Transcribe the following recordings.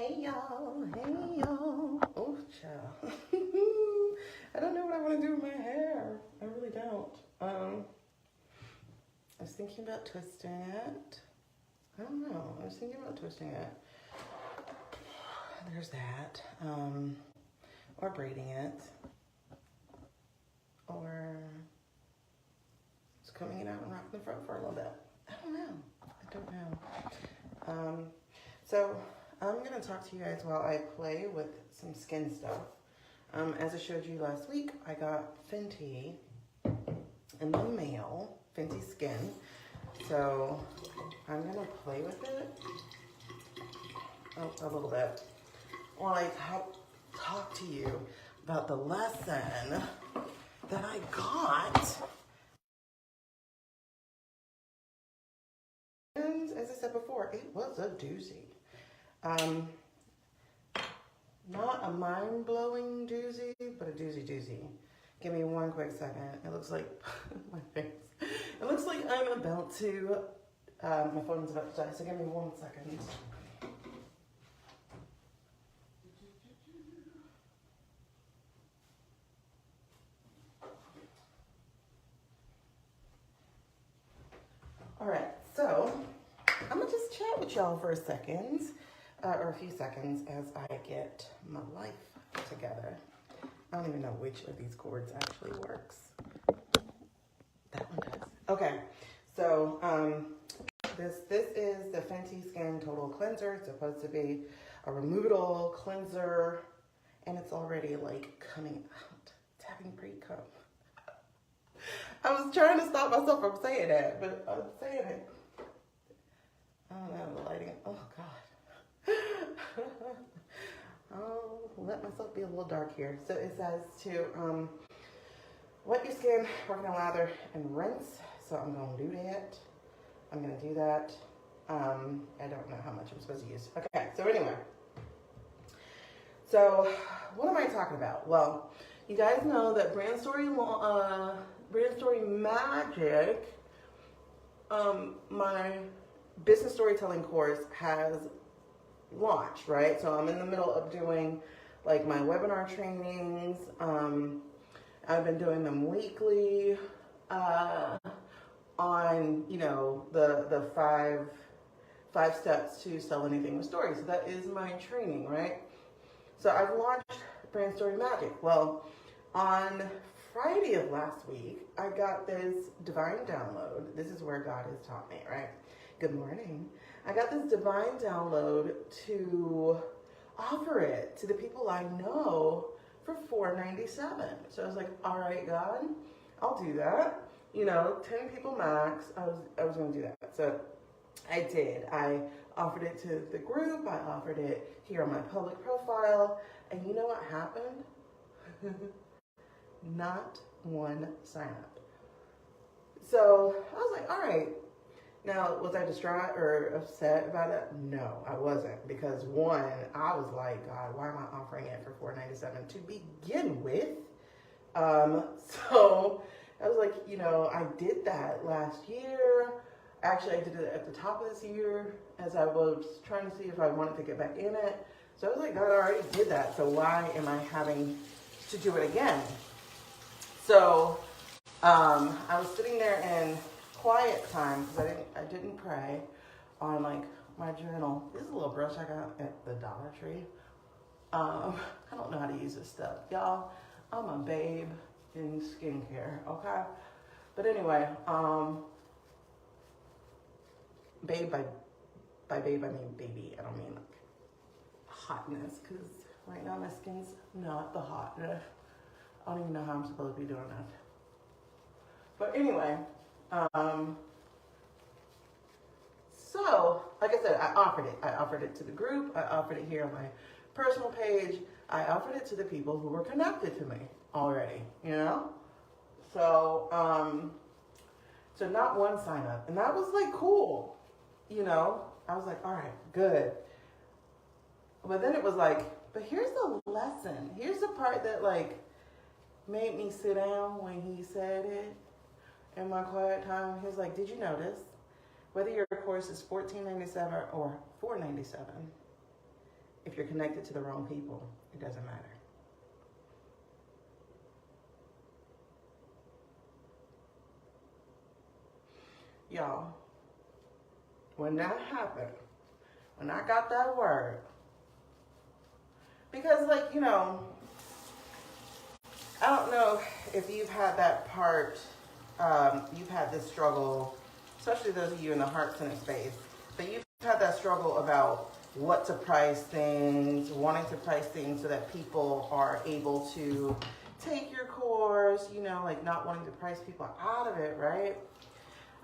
Hey y'all, oh child. I don't know what I want to do with my hair. I really don't. I was thinking about twisting it. I don't know. I was thinking about twisting it. There's that. Or braiding it. Or just combing it out and rocking the front for a little bit. I don't know. So I'm going to talk to you guys while I play with some skin stuff. As I showed you last week, I got Fenty in the mail, Fenty Skin. So I'm going to play with it a little bit while I talk to you about the lesson that I got. And as I said before, it was a doozy. Not a mind-blowing doozy, but a doozy. Give me one quick second. It looks like my face. It looks like I'm about to, my phone's about to die, so give me 1 second. All right, so I'm gonna just chat with y'all for a second, or a few seconds as I get my life together. I don't even know which of these cords actually works. That one does. Okay, so this is the Fenty Skin Total Cleanser. It's supposed to be a removable cleanser, and it's already like coming out. It's having pre-cum. I was trying to stop myself from saying that, but I'm saying it. I don't know, the lighting. Oh God. I'll let myself be a little dark here. So it says to wet your skin, work in lather, and rinse. So I'm going to do that. I'm going to do that. I don't know how much I'm supposed to use. Okay, so anyway. So what am I talking about? Well, you guys know that Brand Story Magic, my business storytelling course has launched, right? So I'm in the middle of doing like my webinar trainings. I've been doing them weekly on, you know, the five steps to sell anything with stories. So that is my training, right? So I've launched Brand Story Magic. Well, on Friday of last week, I got this divine download. This is where God has taught me, right? Good morning. I got this divine download to offer it to the people I know for $4.97. So I was like, all right, God, I'll do that. You know, 10 people max. I was going to do that. So I did. I offered it to the group. I offered it here on my public profile. And you know what happened? Not one sign up. So I was like, all right. Now, was I distraught or upset about it? No, I wasn't. Because one, I was like, God, why am I offering it for $4.97 to begin with? So I was like, you know, I did that last year. Actually, I did it at the top of this year as I was trying to see if I wanted to get back in it. So I was like, God, I already did that. So why am I having to do it again? So I was sitting there in quiet time because I didn't pray on like my journal. This is a little brush I got at the Dollar Tree. I don't know how to use this stuff, y'all. I'm a babe in skincare, okay? But anyway, babe by babe I mean baby. I don't mean like hotness, because right now my skin's not the hotness. I don't even know how I'm supposed to be doing that. But anyway, so like I said, I offered it. I offered it to the group. I offered it here on my personal page. I offered it to the people who were connected to me already, you know? So, so not one sign up. And that was like cool, you know? I was like, all right, good. But then it was like, but here's the lesson. Here's the part that like made me sit down when he said it in my quiet time. He was like, did you notice whether your course is $14.97 or $4.97, if you're connected to the wrong people, it doesn't matter. Y'all, when that happened, when I got that word, because like, you know, I don't know if you've had that part, you've had this struggle, especially those of you in the heart center space, but you've had that struggle about what to price things, wanting to price things so that people are able to take your course, you know, like not wanting to price people out of it, right?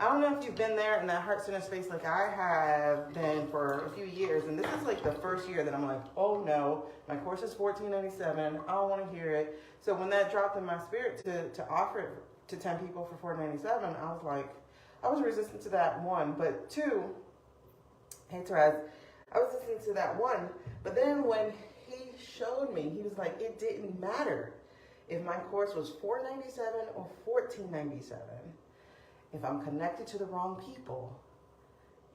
I don't know if you've been there in that heart center space like I have been for a few years, and this is like the first year that I'm like, oh no, my course is $14.97, I don't want to hear it. So when that dropped in my spirit to offer it to 10 people for $4.97, I was like, I was resistant to that, one, but two, hey Therese, I was listening to that, one, but then when he showed me, he was like, it didn't matter if my course was $4.97 or $14.97. If I'm connected to the wrong people,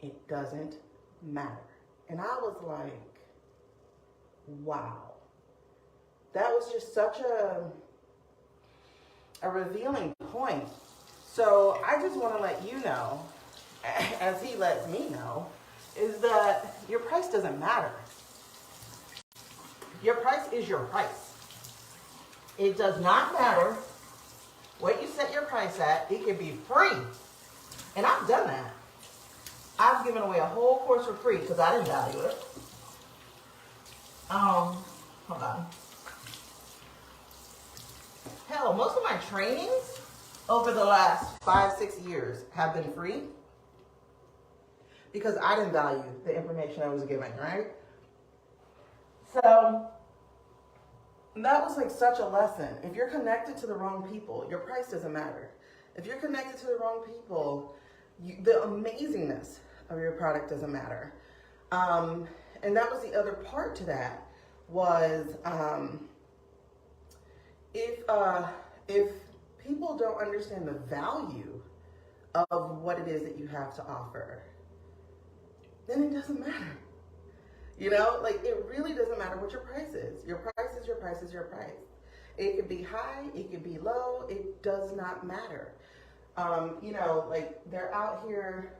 it doesn't matter. And I was like, wow. That was just such a revealing point. So I just want to let you know, as he lets me know, is that your price doesn't matter. Your price is your price. It does not matter what you set your price at. It can be free. And I've done that. I've given away a whole course for free because I didn't value it. Hold on. Hell, most of my trainings over the last 5-6 years have been free because I didn't value the information I was giving, right? So that was like such a lesson. If you're connected to the wrong people, your price doesn't matter. If you're connected to the wrong people, the amazingness of your product doesn't matter. And that was the other part to that was if people don't understand the value of what it is that you have to offer, then it doesn't matter. You know, like it really doesn't matter what your price is. Your price is your price is your price. It could be high, it could be low, it does not matter. You know, like they're out here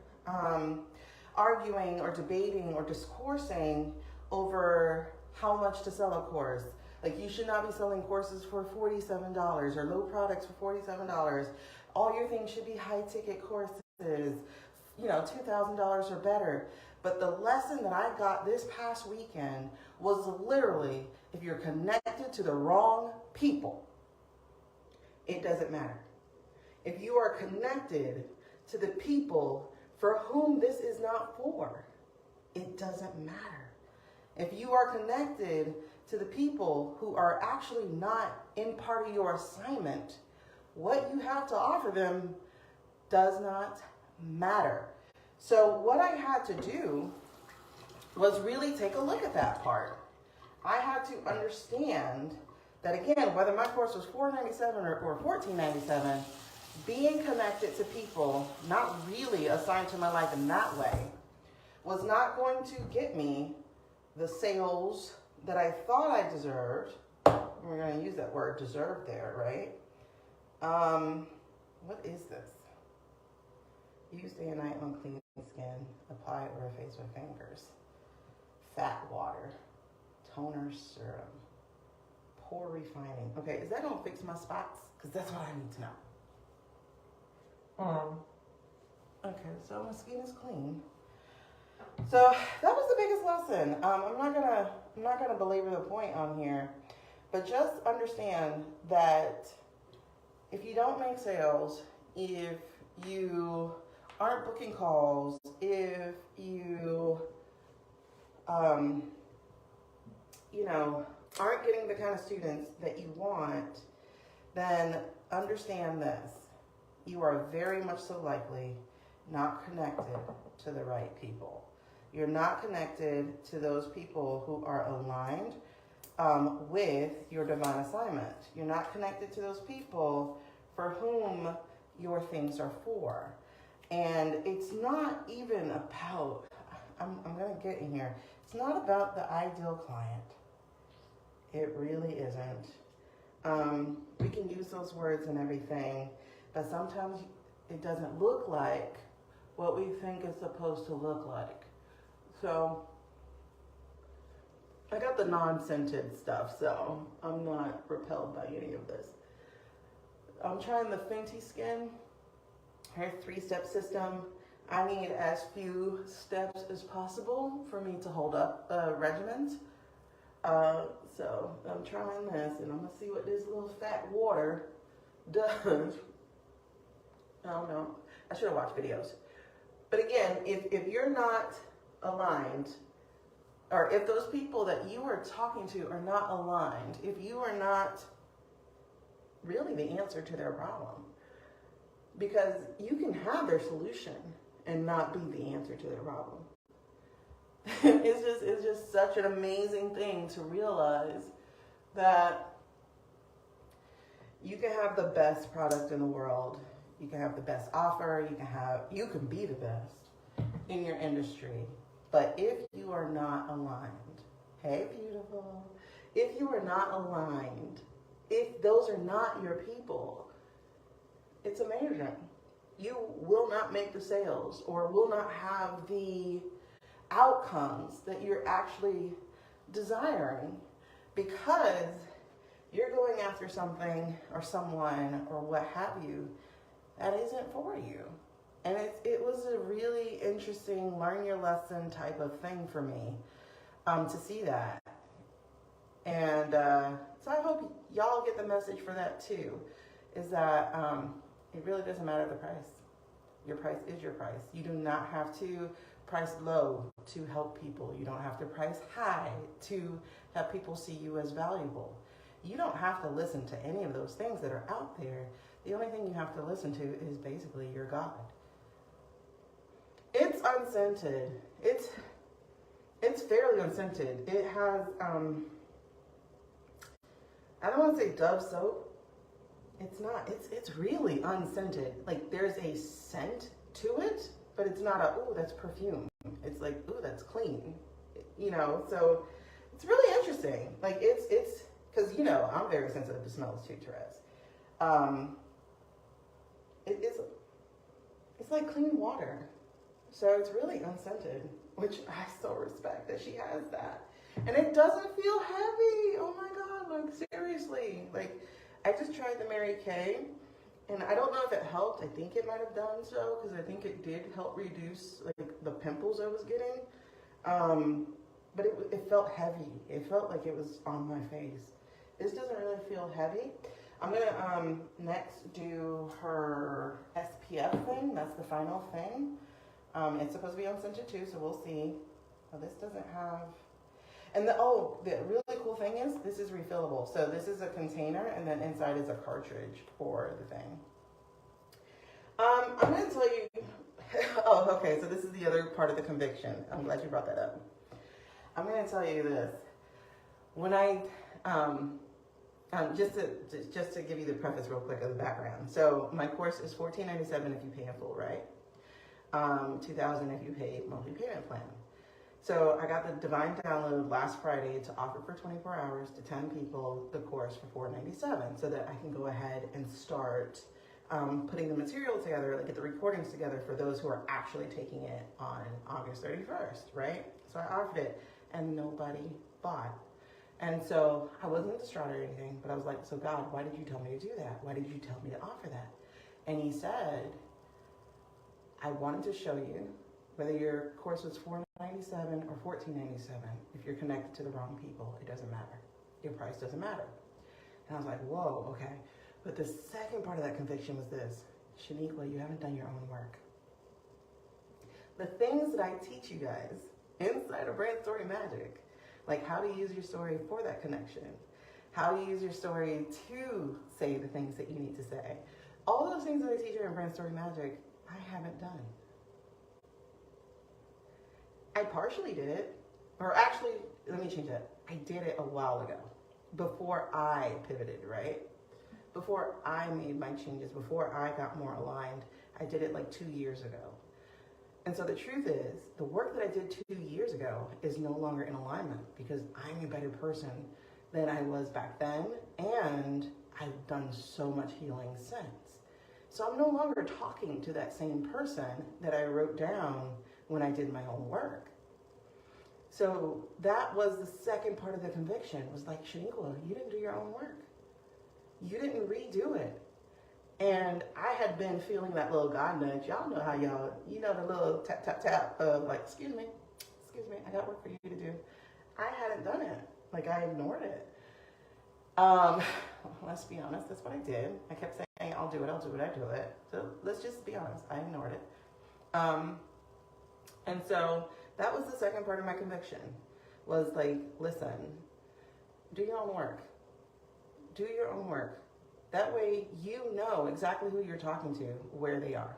arguing or debating or discoursing over how much to sell a course. Like you should not be selling courses for $47 or low products for $47. All your things should be high ticket courses, you know, $2,000 or better. But the lesson that I got this past weekend was literally, if you're connected to the wrong people, it doesn't matter. If you are connected to the people for whom this is not for, it doesn't matter. If you are connected to the people who are actually not in part of your assignment, what you have to offer them does not matter. So what I had to do was really take a look at that part. I had to understand that, again, whether my course was $4.97 or $14.97, being connected to people not really assigned to my life in that way was not going to get me the sales that I thought I deserved. We're going to use that word deserved there, right? What is this? Use day and night on clean skin. Apply over face with fingers. Fat water. Toner serum. Pore refining. Okay, is that going to fix my spots? Because that's what I need to know. Okay, so my skin is clean. So that was the biggest lesson. I'm not gonna belabor the point on here, but just understand that if you don't make sales, if you aren't booking calls, if you aren't getting the kind of students that you want, then understand this. You are very much so likely not connected to the right people. You're not connected to those people who are aligned with your divine assignment. You're not connected to those people for whom your things are for. And it's not even about, I'm going to getting here. It's not about the ideal client. It really isn't. We can use those words and everything, but sometimes it doesn't look like what we think it's supposed to look like. So I got the non-scented stuff, so I'm not repelled by any of this. I'm trying the Fenty Skin hair 3-step system. I need as few steps as possible for me to hold up a regimen. So I'm trying this, and I'm gonna see what this little fat water does. I don't know. I should have watched videos. But again, if you're not aligned, or if those people that you are talking to are not aligned, if you are not really the answer to their problem, because you can have their solution and not be the answer to their problem. It's just such an amazing thing to realize that you can have the best product in the world, you can have the best offer, you can be the best in your industry, but if you are not aligned, hey beautiful, if you are not aligned, if those are not your people, it's amazing. You will not make the sales or will not have the outcomes that you're actually desiring because you're going after something or someone or what have you that isn't for you. And it was a really interesting learn your lesson type of thing for me to see that. And so I hope y'all get the message for that too, is that it really doesn't matter the price. Your price is your price. You do not have to price low to help people. You don't have to price high to have people see you as valuable. You don't have to listen to any of those things that are out there. The only thing you have to listen to is basically your God. It's unscented. It's fairly unscented. It has I don't want to say Dove soap. It's not. It's really unscented. Like there's a scent to it, but it's not a, ooh, that's perfume. It's like, ooh, that's clean. You know, so it's really interesting. Like it's because, you know, I'm very sensitive to smells too, Therese. It's like clean water. So it's really unscented, which I so respect that she has that. And it doesn't feel heavy. Oh my God, like seriously. Like I just tried the Mary Kay, and I don't know if it helped. I think it might have done so, because I think it did help reduce like the pimples I was getting. But it felt heavy. It felt like it was on my face. This doesn't really feel heavy. I'm gonna next do her SPF thing. That's the final thing. It's supposed to be unscented too, so we'll see. Oh, this doesn't have. And the really cool thing is this is refillable. So this is a container, and then inside is a cartridge for the thing. I'm going to tell you. Oh, okay. So this is the other part of the conviction. I'm glad you brought that up. I'm going to tell you this. When I just to give you the preface real quick of the background. So my course is $14.97 if you pay in full, right? $2,000 if you pay monthly payment plan. So I got the divine download last Friday to offer for 24 hours to 10 people the course for $4.97, so that I can go ahead and start putting the material together, like get the recordings together for those who are actually taking it on August 31st, right? So I offered it and nobody bought. And so I wasn't distraught or anything, but I was like, so God, why did you tell me to do that? Why did you tell me to offer that? And he said, I wanted to show you whether your course was $4.97 or $14.97, if you're connected to the wrong people, it doesn't matter. Your price doesn't matter. And I was like, whoa, okay. But the second part of that conviction was this: Shaniqua, you haven't done your own work. The things that I teach you guys inside of Brand Story Magic, like how to use your story for that connection, how to use your story to say the things that you need to say, all those things that I teach you in Brand Story Magic, I haven't done. I partially did it, or actually, let me change that. I did it a while ago, before I pivoted, right? Before I made my changes, before I got more aligned. I did it like 2 years ago. And so the truth is, the work that I did 2 years ago is no longer in alignment because I'm a better person than I was back then, and I've done so much healing since. So I'm no longer talking to that same person that I wrote down when I did my own work. So that was the second part of the conviction, was like, Shaniqua, you didn't do your own work. You didn't redo it. And I had been feeling that little God nudge. Y'all know how y'all, you know, the little tap, tap, tap of like, excuse me, I got work for you to do. I hadn't done it. Like, I ignored it. Let's be honest, that's what I did. I kept saying, I'll do it. So let's just be honest, I ignored it. And so that was the second part of my conviction, was like, listen, do your own work. Do your own work. That way you know exactly who you're talking to, where they are.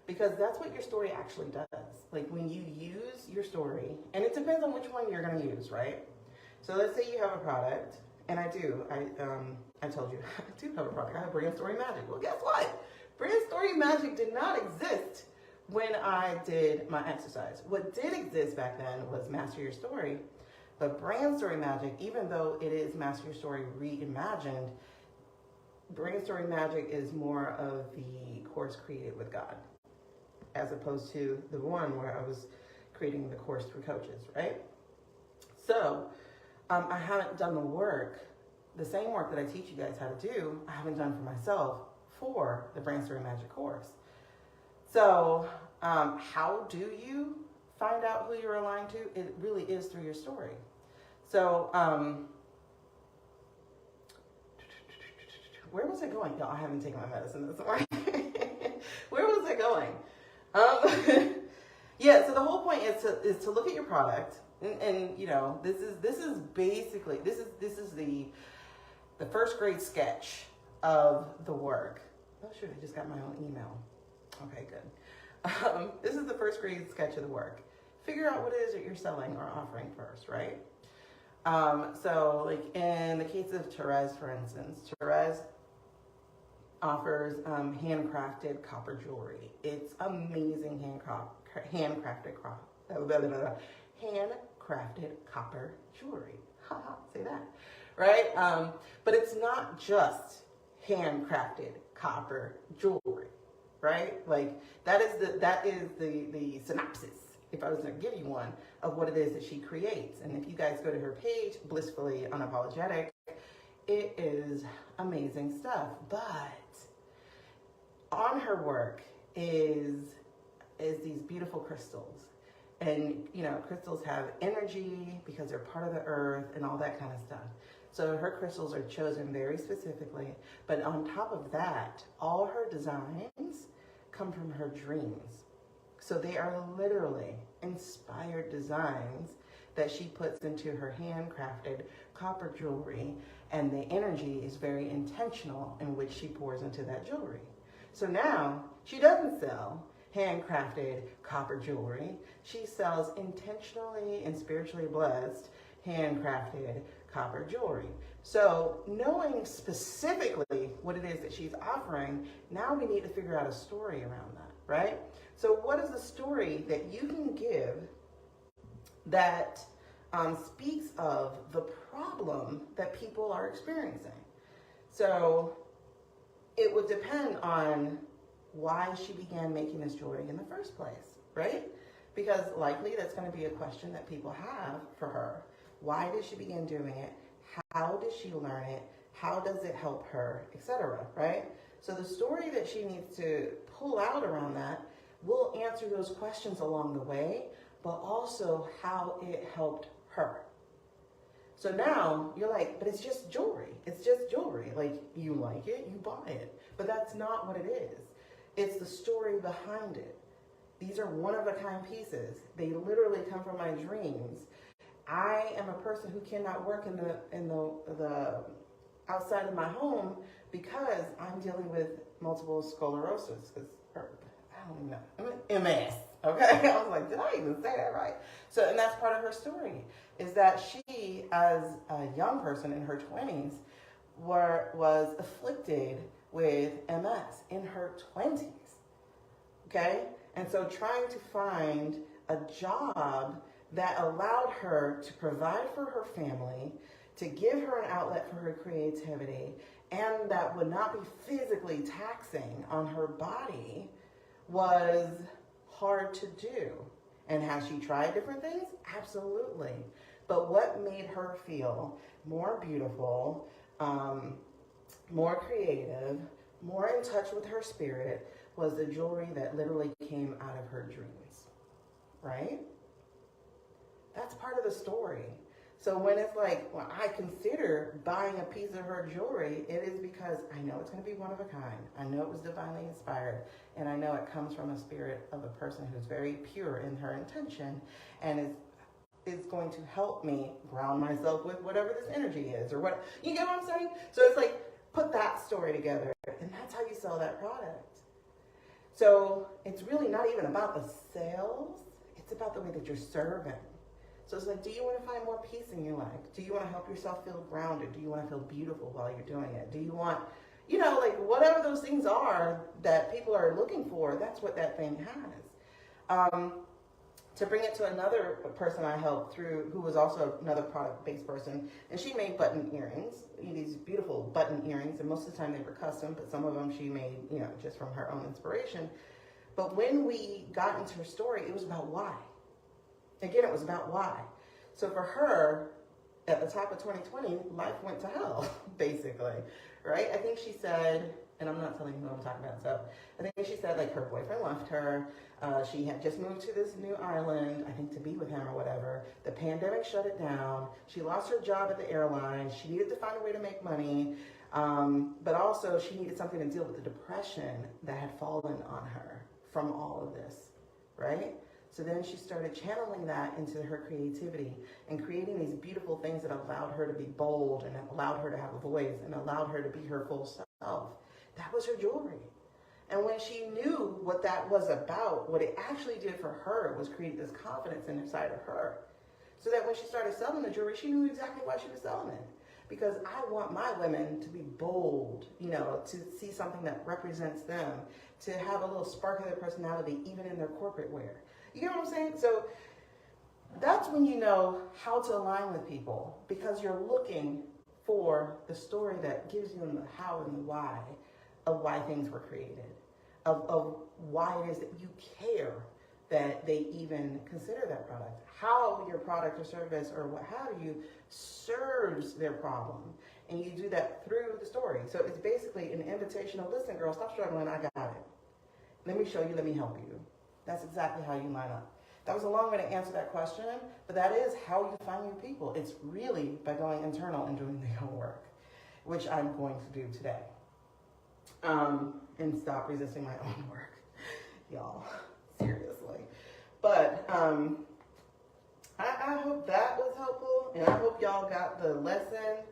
Because that's what your story actually does. Like, when you use your story, and it depends on which one you're going to use, right? So let's say you have a product, and I told you, I do have a product. I have Brand Story Magic. Well, guess what? Brand Story Magic did not exist when I did my exercise. What did exist back then was Master Your Story. But Brand Story Magic, even though it is Master Your Story reimagined, Brand Story Magic is more of the course created with God, as opposed to the one where I was creating the course through coaches, right? So I haven't done the work, the same work that I teach you guys how to do, I haven't done for myself for the Brand Story Magic course. So how do you find out who you're aligned to? It really is through your story. So where was I going? Y'all, I haven't taken my medicine this morning. Where was I going? Yeah, so the whole point is to look at your product, and you know, this is basically this is the first grade sketch of the work. Oh shoot, I just got my own email. Okay, good. This is the first grade sketch of the work. Figure out what it is that you're selling or offering first, right? So like in the case of Therese, for instance, Therese offers handcrafted copper jewelry. It's amazing handcrafted copper jewelry. Haha, say that, right? But it's not just handcrafted copper jewelry, right? Like that is the synopsis, if I was going to give you one, of what it is that she creates. And if you guys go to her page, Blissfully Unapologetic, it is amazing stuff. But on her work is these beautiful crystals. And, you know, crystals have energy because they're part of the earth and all that kind of stuff. So her crystals are chosen very specifically. But on top of that, all her designs come from her dreams. So they are literally inspired designs that she puts into her handcrafted copper jewelry, and the energy is very intentional in which she pours into that jewelry. So now she doesn't sell handcrafted copper jewelry. She sells intentionally and spiritually blessed handcrafted copper jewelry. So knowing specifically what it is that she's offering, now we need to figure out a story around that, right? So what is the story that you can give that speaks of the problem that people are experiencing? So it would depend on why she began making this jewelry in the first place, right? Because likely that's going to be a question that people have for her. Why did she begin doing it? How did she learn it? How does it help her, etc., right? So the story that she needs to pull out around that will answer those questions along the way, but also how it helped her. So now you're like, but it's just jewelry. It's just jewelry. Like, you like it, you buy it. But that's not what it is. It's the story behind it. These are one-of-a-kind pieces. They literally come from my dreams. I am a person who cannot work in the outside of my home because I'm dealing with multiple sclerosis. I don't know, MS. Okay, I was like, did I even say that right? So, and that's part of her story, is that she, as a young person in her 20s, was afflicted with MS in her 20s. Okay, And so trying to find a job that allowed her to provide for her family, to give her an outlet for her creativity, and that would not be physically taxing on her body was hard to do. And has she tried different things? Absolutely. But what made her feel more beautiful, more creative, more in touch with her spirit was the jewelry that literally came out of her dreams, right? That's part of the story. So when it's like, when I consider buying a piece of her jewelry, it is because I know it's going to be one of a kind. I know it was divinely inspired, and I know it comes from a spirit of a person who's very pure in her intention, and is going to help me ground myself with whatever this energy is, or what, you get what I'm saying? So it's like, put that story together, and that's how you sell that product. So it's really not even about the sales, it's about the way that you're serving. So it's like, do you want to find more peace in your life? Do you want to help yourself feel grounded? Do you want to feel beautiful while you're doing it? Do you want, like whatever those things are that people are looking for, that's what that thing has. To bring it to another person I helped through, who was also another product-based person, and she made button earrings, these beautiful button earrings, and most of the time they were custom, but some of them she made, just from her own inspiration. But when we got into her story, it was about why. Again, it was about why. So for her, at the top of 2020, life went to hell, basically, right? I think she said, and I'm not telling you who I'm talking about, so I think she said, like, her boyfriend left her. She had just moved to this new island, I think to be with him or whatever. The pandemic shut it down. She lost her job at the airline. She needed to find a way to make money, but also she needed something to deal with the depression that had fallen on her from all of this, right? So then she started channeling that into her creativity and creating these beautiful things that allowed her to be bold and allowed her to have a voice and allowed her to be her full self. That was her jewelry. And when she knew what that was about, what it actually did for her was create this confidence inside of her. So that when she started selling the jewelry, she knew exactly why she was selling it. Because I want my women to be bold, to see something that represents them, to have a little spark of their personality even in their corporate wear. You get what I'm saying? So that's when you know how to align with people, because you're looking for the story that gives you the how and the why of why things were created, of why it is that you care that they even consider that product, how your product or service or what have you serves their problem. And you do that through the story. So it's basically an invitation of, listen, girl, stop struggling, I got it. Let me show you, let me help you. That's exactly how you line up. That was a long way to answer that question, but that is how you find your people. It's really by going internal and doing the homework, which I'm going to do today. And stop resisting my own work, y'all, seriously. But I hope that was helpful, and I hope y'all got the lesson,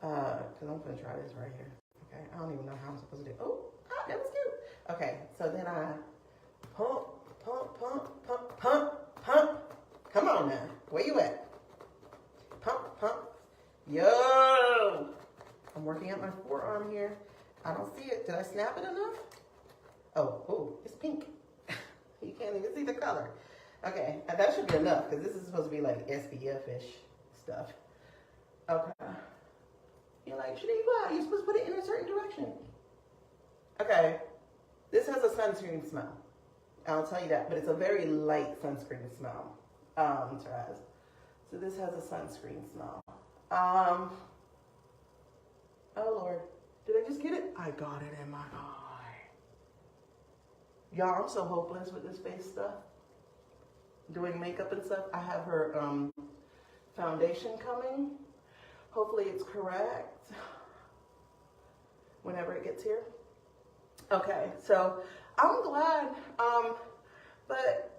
because I'm going to try this right here. Okay, I don't even know how I'm supposed to do. Oh, that was cute. Okay, so then I pump, pump, pump, pump, pump, pump. Come on now. Where you at? Pump, pump. Yo! I'm working out my forearm here. I don't see it. Did I snap it enough? Oh, it's pink. You can't even see the color. Okay, that should be enough, because this is supposed to be like SPF-ish stuff. Okay. You're like, Shaniqua, you're supposed to put it in a certain direction. Okay. This has a sunscreen smell. I'll tell you that, but it's a very light sunscreen smell, Taz. So this has a sunscreen smell. Oh Lord, did I just get it? I got it in my eye. Y'all, I'm so hopeless with this face stuff. Doing makeup and stuff. I have her foundation coming. Hopefully it's correct whenever it gets here. Okay, so I'm glad, but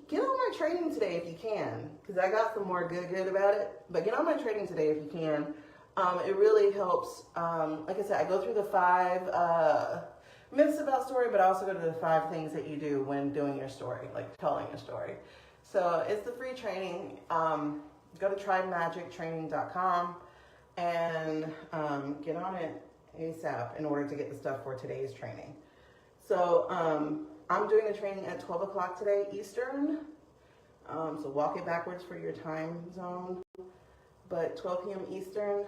get on my training today if you can, because I got some more good about it, but get on my training today if you can. It really helps. Like I said, I go through the 5 myths about story, but I also go to the 5 things that you do when doing your story, like telling your story. So it's the free training. Go to tribemagictraining.com and get on it ASAP in order to get the stuff for today's training. So I'm doing the training at 12 o'clock today, Eastern. So walk it backwards for your time zone. But 12 p.m. Eastern.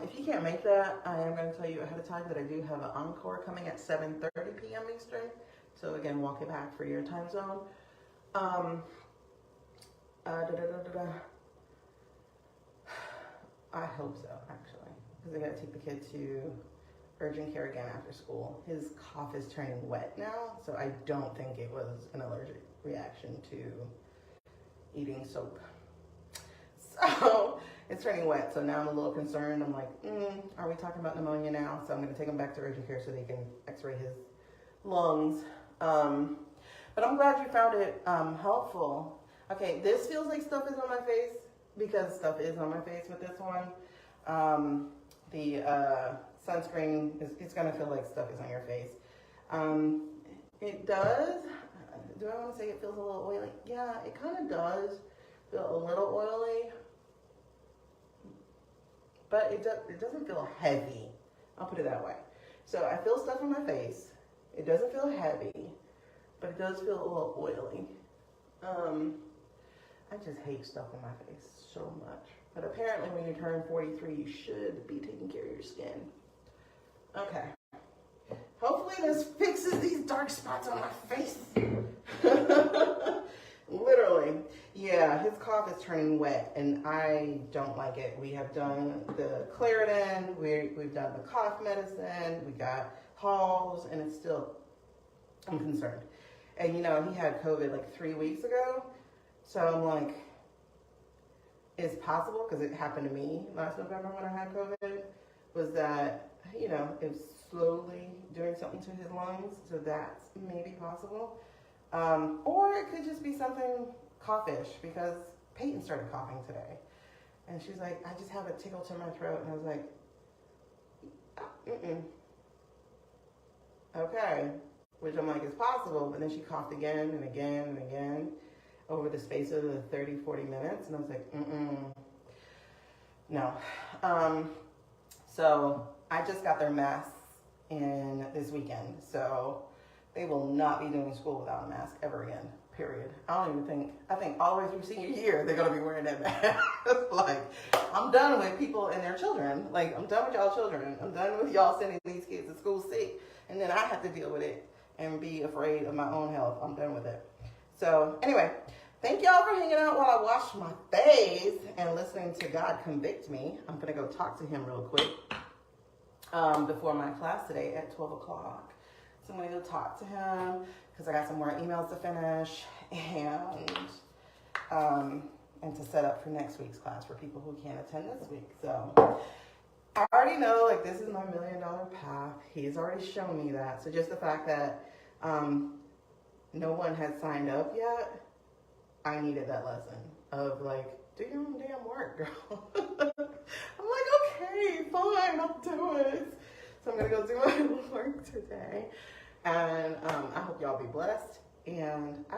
If you can't make that, I am going to tell you ahead of time that I do have an encore coming at 7:30 p.m. Eastern. So again, walk it back for your time zone. I hope so, actually, because I got to take the kid to urgent care again after school. His cough is turning wet now, so I don't think it was an allergic reaction to eating soap. So it's turning wet, so now I'm a little concerned. I'm like, are we talking about pneumonia now? So I'm going to take him back to urgent care so they can x-ray his lungs. But I'm glad you found it helpful. Okay, this feels like stuff is on my face because stuff is on my face with this one. The sunscreen, it's going to feel like stuff is on your face. It does. Do I want to say it feels a little oily? Yeah, it kind of does feel a little oily. But it doesn't feel heavy. I'll put it that way. So I feel stuff on my face. It doesn't feel heavy, but it does feel a little oily. I just hate stuff on my face so much. But apparently when you turn 43, you should be taking care of your skin. Okay. Hopefully this fixes these dark spots on my face. Literally. Yeah, his cough is turning wet and I don't like it. We have done the Claritin, we've done the cough medicine, we got Halls, and it's still, I'm concerned. And you know, he had COVID like 3 weeks ago. So I'm like, it's possible, because it happened to me last November when I had COVID, was that, you know, it was slowly doing something to his lungs. So that's maybe possible. Or it could just be something coughish, because Peyton started coughing today. And she's like, I just have a tickle to my throat. And I was like, okay. Which I'm like, it's possible. But then she coughed again and again and again over the space of the 30, 40 minutes. And I was like, no. So I just got their masks in this weekend. So they will not be doing school without a mask ever again, period. I think all the way through senior year, they're going to be wearing that mask. Like, I'm done with people and their children. Like, I'm done with y'all children. I'm done with y'all sending these kids to school sick. And then I have to deal with it and be afraid of my own health. I'm done with it. So anyway, thank y'all for hanging out while I wash my face and listening to God convict me. I'm going to go talk to him real quick before my class today at 12 o'clock. So I'm going to go talk to him because I got some more emails to finish and to set up for next week's class for people who can't attend this week. So I already know, like, this is my $1 million path. He's already shown me that. So just the fact that no one has signed up yet, I needed that lesson of, like, do your own damn work, girl. I'm like, okay, fine, I'll do it. So I'm going to go do my work today. And I hope y'all be blessed. And